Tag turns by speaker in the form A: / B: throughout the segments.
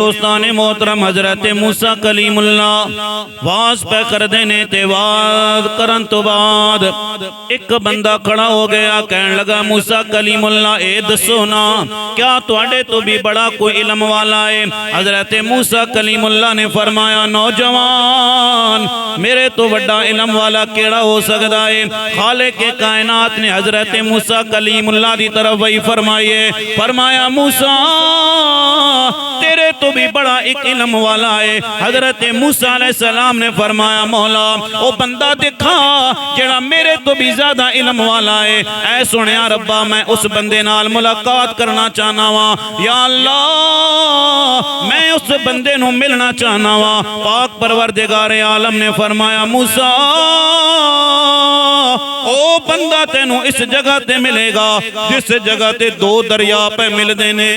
A: دوستان محترم حضرت موسیٰ کلیم اللہ واز پہ کر دینے تے واز کرن تو بعد ایک بندہ کھڑا ہو گیا کہنے لگا موسیٰ کلیم اللہ اے دسو نا کیا تواڈے تو بھی بڑا کوئی علم والا ہے؟ حضرت موسیٰ کلیم اللہ نے فرمایا نوجوان میرے تو بڑا علم والا کیڑا ہو سکتا ہے؟ خالق کائنات نے حضرت موسیٰ کلیم اللہ دی طرف وہی فرمایا موسیٰ تیرے تو بھی بڑا ایک علم والا ہے۔ حضرت موسیٰ علیہ السلام نے فرمایا مولا او بندہ دکھا جڑا میرے تو بھی زیادہ علم والا ہے، اے سنیا ربا میں اس بندے نال ملاقات کرنا چاہنا وا، یا اللہ میں اس بندے نو ملنا چاہنا وا۔ پاک پروردگار عالم نے فرمایا موسیٰ او بندہ تینو اس جگہ تے ملے گا جس جگہ تے دو دریا پہ مل دینے۔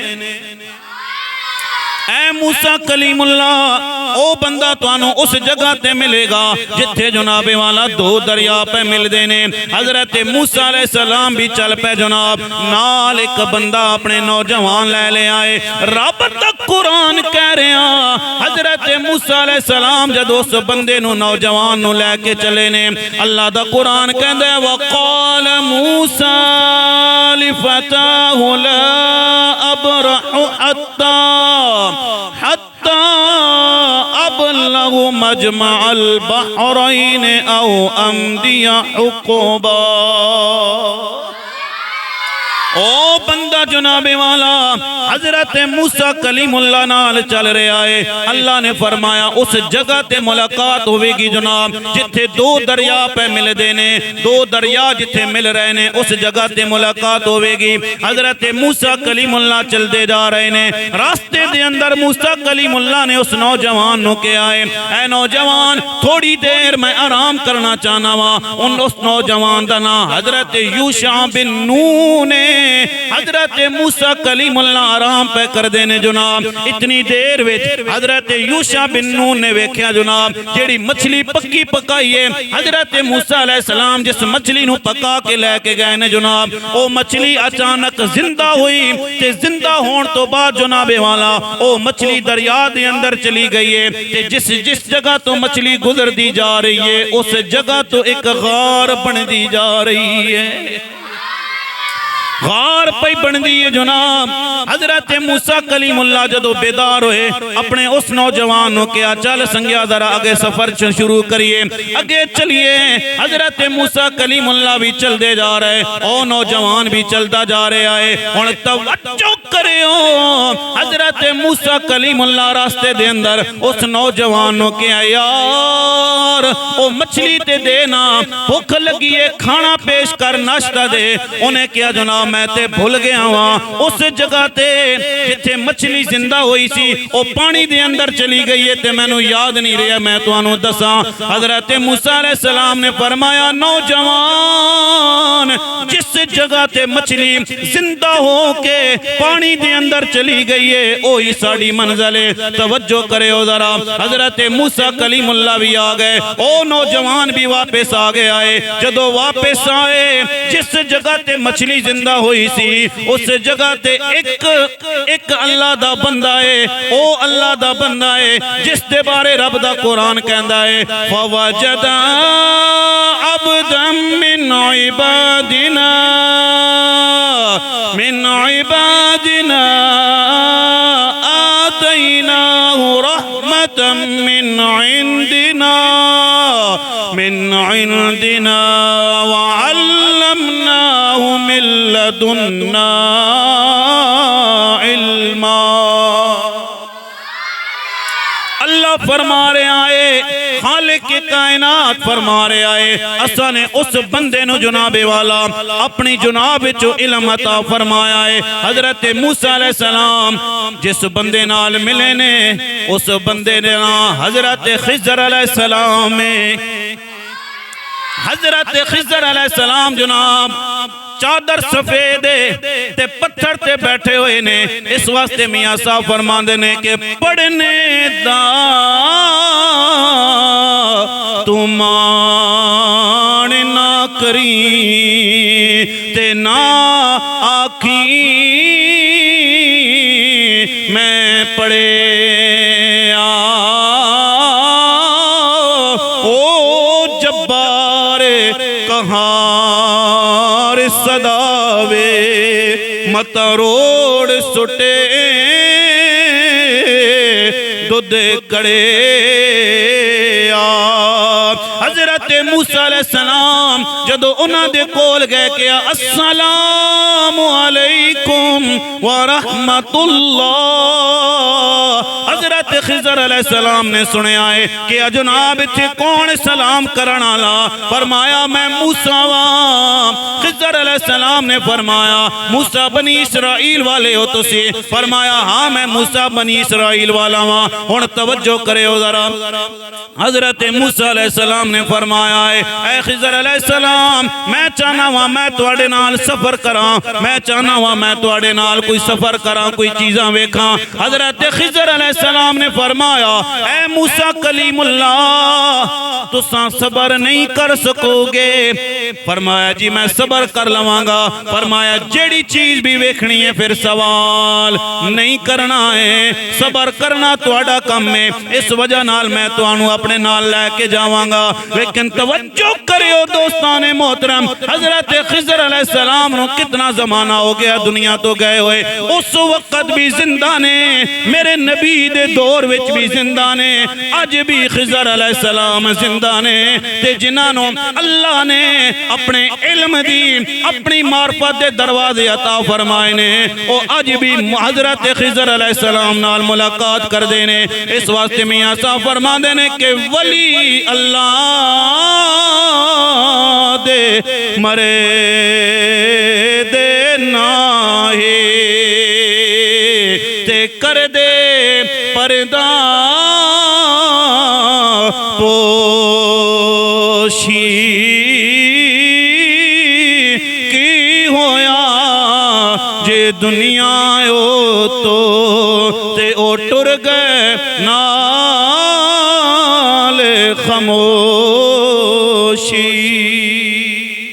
A: اے موسیٰ کلیم اللہ او بندہ توانو اس جگہ تے ملے گا جتھے جناب والا دو دریا پہ مل دینے۔ حضرت موسیٰ علیہ السلام بھی چل پہ جناب نال ایک بندہ اپنے نوجوان لے آئے۔ رب تک قرآن کہہ رہے ہیں حضرت موسیٰ علیہ السلام جد اس بندے نو نوجوان نو لے کے چلے نے اللہ دا قرآن کہندے وقال موسیٰ لفتاہ لا ابرح حتی ابلغ مجمع البحرین او امدی حقوبا۔ او بندہ جناب والا حضرت موسیٰ کلیم اللہ نال چل رہے آئے، اللہ نے فرمایا اس جگہ تے ملاقات ہوئے گی جناب جتھے دو دریا پہ مل دینے، دو دریا جتھے مل رہے نے اس جگہ تے ملاقات ہوئے گی۔ حضرت موسیٰ کلیم اللہ چل دے جا رہے نے، راستے دے اندر موسیٰ کلیم اللہ نے اس نوجوان نو کے آئے اے نوجوان تھوڑی دیر میں آرام کرنا چاہنا وا۔ اس نوجوان دا نام حضرت یوشع بن نون نے حضرت موسیٰ کلیم اللہ آرام پہ کر دینے جناب۔ اتنی دیر ویچ حضرت یوشع بن نون نے ویکھیا جناب جیڑی مچھلی پکی پکائیے حضرت موسیٰ علیہ السلام جس مچھلی نو پکا کے لے کے گئے نے جناب او مچھلی اچانک زندہ ہوئی تے زندہ ہون تو بعد جناب والا او مچھلی دریا دے اندر چلی گئی ہے تے جس جگہ تو مچھلی گزر دی جا رہی ہے اس جگہ تو ایک غار بن دی جا رہی ہے، غار پہ بن دی ہے جناب۔ حضرت موسیٰ کلیم اللہ جدو بیدار ہوئے اپنے اس نوجوانوں کیا چل سنگیا ذرا آگے سفر شروع کریے آگے چلیے۔ حضرت موسیٰ کلیم اللہ بھی چل دے جا رہے او نوجوان بھی چلتا جا رہے آئے۔ اور توجہ کرے ہو حضرت موسیٰ کلیم اللہ راستے دے اندر اس نوجوانوں کیا یار او مچھلی تے دینا بھوک لگی ہے کھانا پیش کر ناشتہ دے۔ انہیں کیا جناب میں تے بھول گیا ہوا اس جگہ تے جتھے مچھلی زندہ ہوئی سی او پانی دے اندر چلی گئی ہے تے میں نو یاد نہیں رہا میں تو انو دساں۔ حضرت موسیٰ علیہ السلام نے فرمایا نوجوان جس جگہ تے مچھلی زندہ ہو کے پانی دے اندر چلی گئی ہے اوہی ساڑی منزل ہے۔ توجہ کرے ہو ذرا حضرت موسیٰ کلیم اللہ بھی آگئے او نوجوان بھی واپس آگے آئے۔ جدو واپس آئے جس جگہ تے مچھلی زندہ ہوئی سی اس جگہ تے ایک اللہ دا بندہ ہے او اللہ دا بندہ ہے جس دے بارے رب دا قرآن کہندا ہے فوجد عبدا من عبادنا آتیناہ رحمتا من عندنا وعلمناه من لدنا علما۔ اللہ فرما رہے آئے خالق کائنات فرما رہے آئے اسا نے اس بندے نو جناب والا اپنی جناب چو علم عطا فرمایا ہے۔ حضرت موسیٰ علیہ السلام جس بندے نال ملے نے اس بندے نے حضرت خضر علیہ السلام میں حضرت خضر علیہ السلام جناب چادر سفید تے پتھر تے بیٹھے ہوئے نے اس واسطے میاں صاحب فرماندے نے کہ پڑھنے دا تو مان نہ کری تے نہ آکھی میں پڑھے صداوے مت روڑ سٹے دودھ کڑے حضرت موسیٰ علیہ السلام جدو انہاں دے کول گئے کیا السلام علیکم ورحمت اللہ حضرت خضر علیہ السلام نے سنے آئے کہ جناب اتھے کون سلام کرنا لا فرمایا میں موسیٰ وہاں خضر علیہ السلام نے فرمایا موسیٰ بنی اسرائیل والے ہو تو سی فرمایا ہاں میں موسیٰ بنی اسرائیل والا وہاں ہون توجہ کرے ہو ذرا حضرت موسیٰ علیہ السلام نے فرمایا اے خضر علیہ السلام میں چاہنا ہوا میں توڑے نال سفر کراں میں چاہنا ہوا میں توڑے نال کوئی سفر کراں کوئی چیزاں ویکھاں حضرت خضر علیہ السلام نے فرمایا اے موسیٰ کلیم اللہ تساں صبر نہیں کر سکو گے فرمایا جی میں صبر کر لواں گا فرمایا جیڑی چیز بھی ویکھنی ہے پھر سوال نہیں کرنا ہے صبر کرنا تواڈا کم ہے اس وجہ نال میں توانوں اپنے نال لے کے جاواں گا لیکن توجہ کریو دوستان محترم حضرت خضر علیہ السلام نو کتنا زمانہ ہو گیا دنیا تو گئے ہوئے اس وقت بھی زندہ نے میرے نبی دے دور وچ بھی زندہ نے اج بھی خضر علیہ السلام زندہ نے تے جنہاں اللہ نے اپنے علم دی اپنی معرفت دے دروازے عطا فرمائے نے او اج بھی حضرت خضر علیہ السلام نال ملاقات کر دینے اس واسطے میاں صاحب فرما دینے کہ ولی اللہ دے مرے دے ناہی تے کر دے پردہ پوشی کی ہویا جے دنیا او تو تے او ٹر گئے نال خاموشی